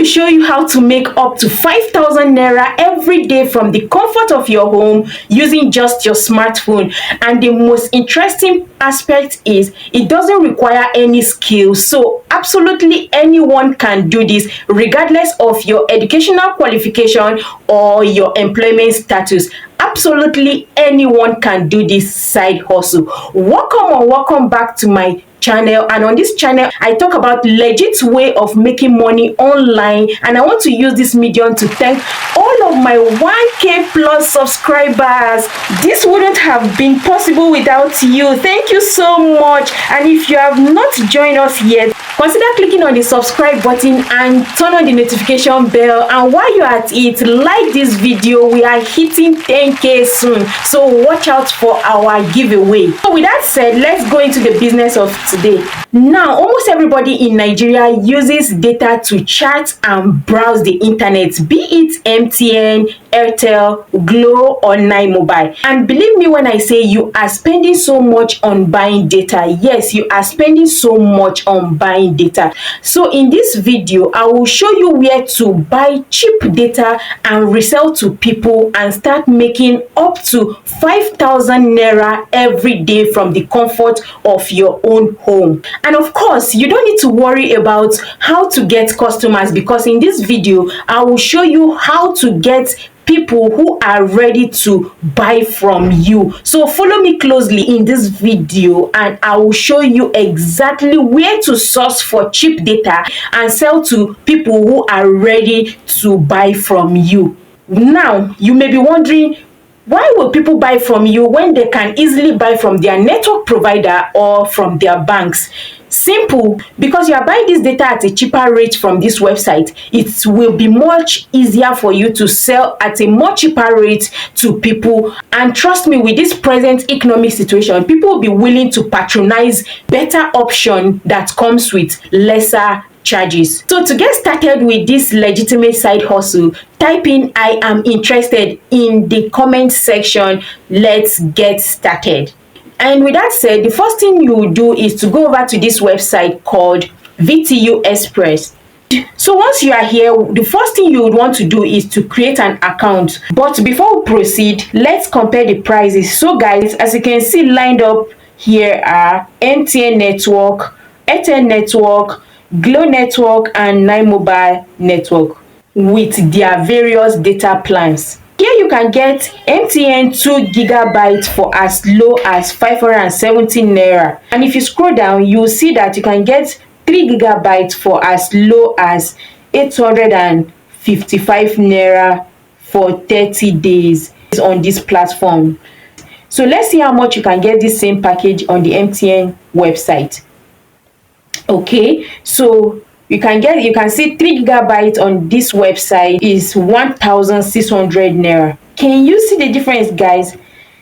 to show you how to make up to 5,000 naira every day from the comfort of your home using just your smartphone. And the most interesting aspect is it doesn't require any skill. So absolutely anyone can do this, regardless of your educational qualification or your employment status. Absolutely anyone can do this side hustle. Welcome back to my channel. And on this channel I talk about legit way of making money online, and I want to use this medium to thank all of my 1k plus subscribers. This wouldn't have been possible without you. Thank you so much. And if you have not joined us yet, consider clicking on the subscribe button and turn on the notification bell. And while you're at it, like this video. We are hitting 10k soon, so watch out for our giveaway. So with that said, let's go into the business of today. Now, almost everybody in Nigeria uses data to chat and browse the internet, be it MTN, Airtel, Glo or 9mobile. And believe me when I say you are spending so much on buying data. Yes, you are spending so much on buying data. So in this video I will show you where to buy cheap data and resell to people and start making up to 5,000 naira every day from the comfort of your own home. And of course, you don't need to worry about how to get customers, because in this video I will show you how to get people who are ready to buy from you. So follow me closely in this video and I will show you exactly where to source for cheap data and sell to people who are ready to buy from you. Now, you may be wondering, why will people buy from you when they can easily buy from their network provider or from their banks? Simple, because you are buying this data at a cheaper rate from this website. It will be much easier for you to sell at a much cheaper rate to people. And trust me, with this present economic situation, people will be willing to patronize better option that comes with lesser charges. So to get started with this legitimate side hustle, type in "I am interested" in the comment section. Let's get started. And with that said, the first thing you will do is to go over to this website called VTU Express. So once you are here, the first thing you would want to do is to create an account. But before we proceed, let's compare the prices. So guys, as you can see lined up here are MTN network, Airtel network, Glo network and 9mobile network with their various data plans. Here you can get MTN 2 GB for as low as 570 naira. And if you scroll down, you will see that you can get 3 GB for as low as 855 naira for 30 days on this platform. So let's see how much you can get this same package on the MTN website. Okay, so you can see 3 GB on this website is 1,600 naira. Can you see the difference, guys?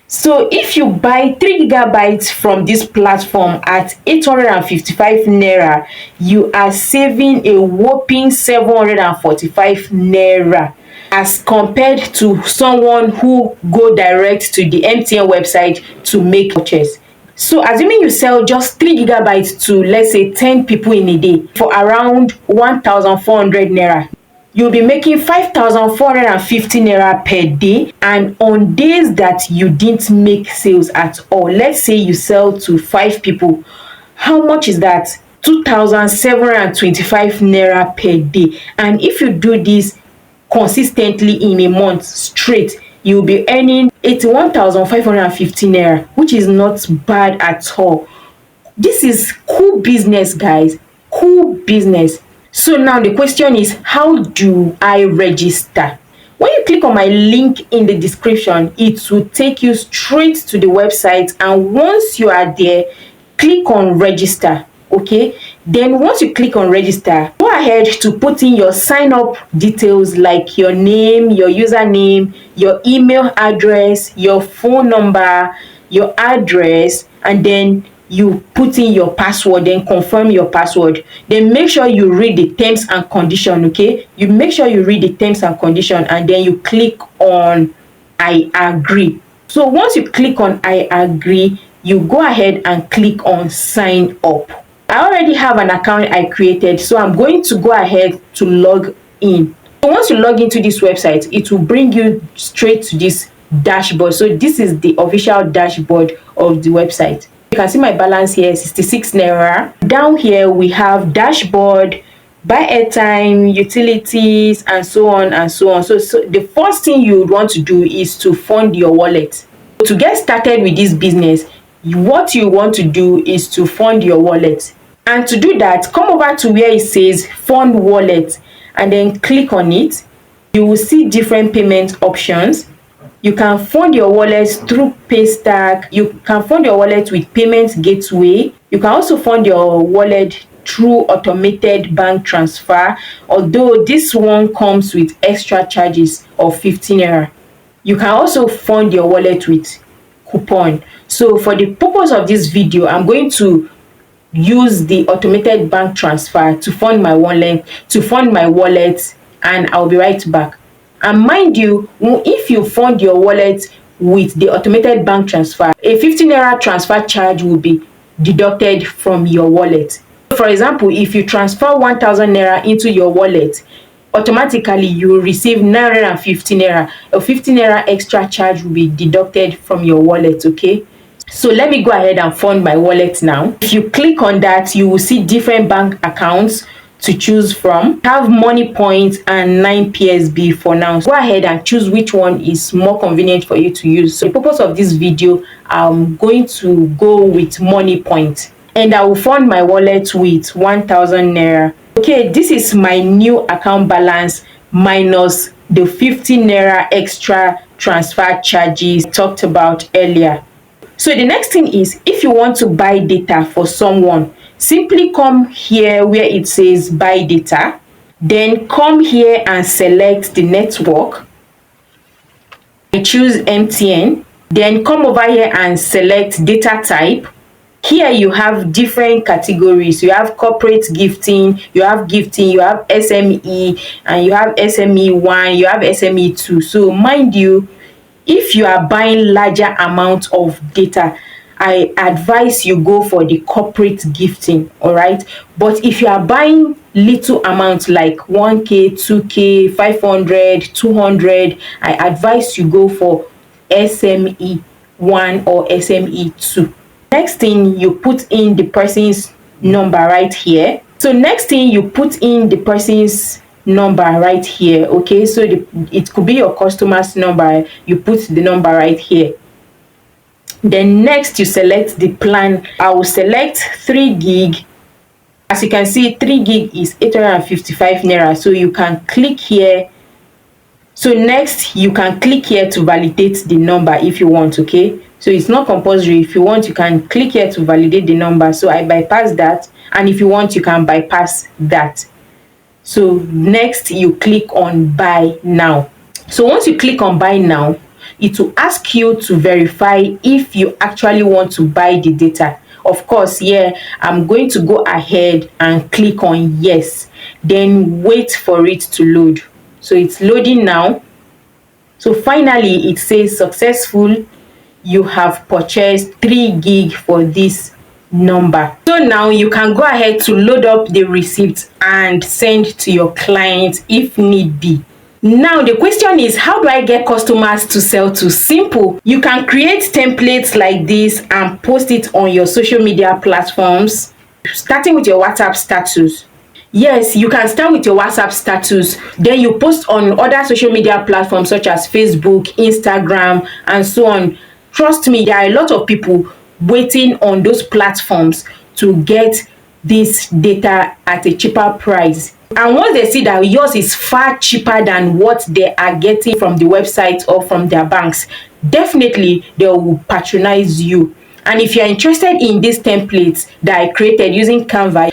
So if you buy 3 GB from this platform at 855 naira, you are saving a whopping 745 naira as compared to someone who go direct to the MTN website to make purchase. So assuming you sell just 3 GB to, let's say, 10 people in a day for around 1,400 naira, you'll be making 5,450 naira per day. And on days that you didn't make sales at all, let's say you sell to 5 people, how much is that? 2,725 naira per day. And if you do this consistently in a month straight, you'll be earning 81,550 naira, which is not bad at all. This is cool business, guys. Cool business. So now the question is, how do I register? When you click on my link in the description, it will take you straight to the website, and once you are there, click on register. Okay, then once you click on register, go ahead to put in your sign up details like your name, your username, your email address, your phone number, your address, and then you put in your password, then confirm your password. Then make sure you read the terms and condition. Okay, you make sure you read the terms and condition, and then you click on I agree. So once you click on I agree, you go ahead and click on sign up. I already have an account I created, so I'm going to go ahead to log in. So once you log into this website, it will bring you straight to this dashboard. So this is the official dashboard of the website. You can see my balance here, 66 naira. Down here we have dashboard, buy airtime, utilities, and so on and so on. So the first thing you would want to do is to fund your wallet. To get started with this business, what you want to do is to fund your wallet. And to do that, come over to where it says fund wallet and then click on it. You will see different payment options. You can fund your wallet through Paystack. You can fund your wallet with payment gateway. You can also fund your wallet through automated bank transfer, although this one comes with extra charges of 15 naira. You can also fund your wallet with coupon. So for the purpose of this video, I'm going to use the automated bank transfer to fund my wallet, and I'll be right back. And mind you, if you fund your wallet with the automated bank transfer, a 15 naira transfer charge will be deducted from your wallet. For example, if you transfer 1000 naira into your wallet, automatically you will receive 950 naira. A 50 naira extra charge will be deducted from your wallet. Okay, so let me go ahead and fund my wallet now. If you click on that, you will see different bank accounts to choose from. Have money points and 9 PSB for now. So go ahead and choose which one is more convenient for you to use. So the purpose of this video, I'm going to go with money point, and I will fund my wallet with 1000 naira. Okay, this is my new account balance minus the 15 naira extra transfer charges talked about earlier. So the next thing is, if you want to buy data for someone, simply come here where it says buy data, then come here and select the network. I choose MTN, then come over here and select data type. Here you have different categories. You have corporate gifting, you have SME, and you have SME1, you have SME2. So mind you, if you are buying larger amount of data, I advise you go for the corporate gifting, all right? But if you are buying little amounts like 1k, 2k, 500, 200, I advise you go for SME1 or SME2. Next thing, you put in the person's number right here. So next thing, you put in the person's number right here. Okay, so it could be your customer's number. You put the number right here. Then next, you select the plan. I will select 3 gig. As you can see, 3 gig is 855 naira. So you can click here. So next, you can click here to validate the number if you want. Okay, so it's not compulsory. If you want, you can click here to validate the number. So I bypass that, and if you want, you can bypass that. So next, you click on buy now. So once you click on buy now, it will ask you to verify if you actually want to buy the data. Of course, yeah, I'm going to go ahead and click on yes, then wait for it to load. So it's loading now. So finally, it says successful. You have purchased 3 gig for this number. So now you can go ahead to load up the receipt and send to your client if need be. Now the question is, how do I get customers to sell to? Simple. You can create templates like this and post it on your social media platforms, starting with your WhatsApp status. Yes, you can start with your WhatsApp status, then you post on other social media platforms such as Facebook, Instagram, and so on. Trust me, there are a lot of people waiting on those platforms to get this data at a cheaper price. And once they see that yours is far cheaper than what they are getting from the website or from their banks, definitely they will patronize you. And if you are interested in these templates that I created using Canva,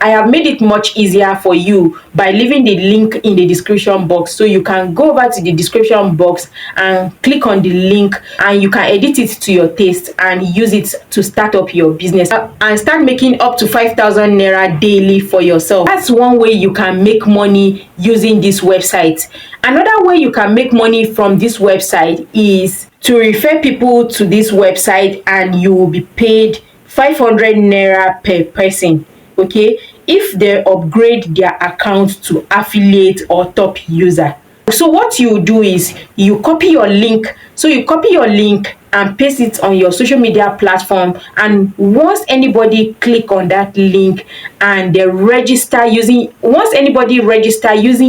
I have made it much easier for you by leaving the link in the description box. So you can go over to the description box and click on the link, and you can edit it to your taste and use it to start up your business and start making up to 5,000 naira daily for yourself. That's one way you can make money using this website. Another way you can make money from this website is to refer people to this website, and you will be paid 500 naira per person. Okay, if they upgrade their account to affiliate or top user. So what you do is you copy your link. So you copy your link and paste it on your social media platform, and once anybody click on that link and they register using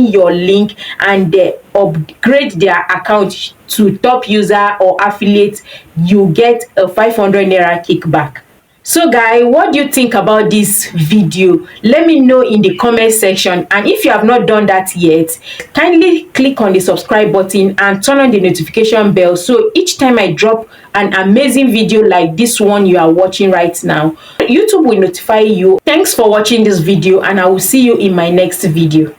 your link and they upgrade their account to top user or affiliate, you get a 500 naira kickback. So guys, what do you think about this video? Let me know in the comment section, and if you have not done that yet, kindly click on the subscribe button and turn on the notification bell, so each time I drop an amazing video like this one you are watching right now, YouTube will notify you. Thanks for watching this video, and I will see you in my next video.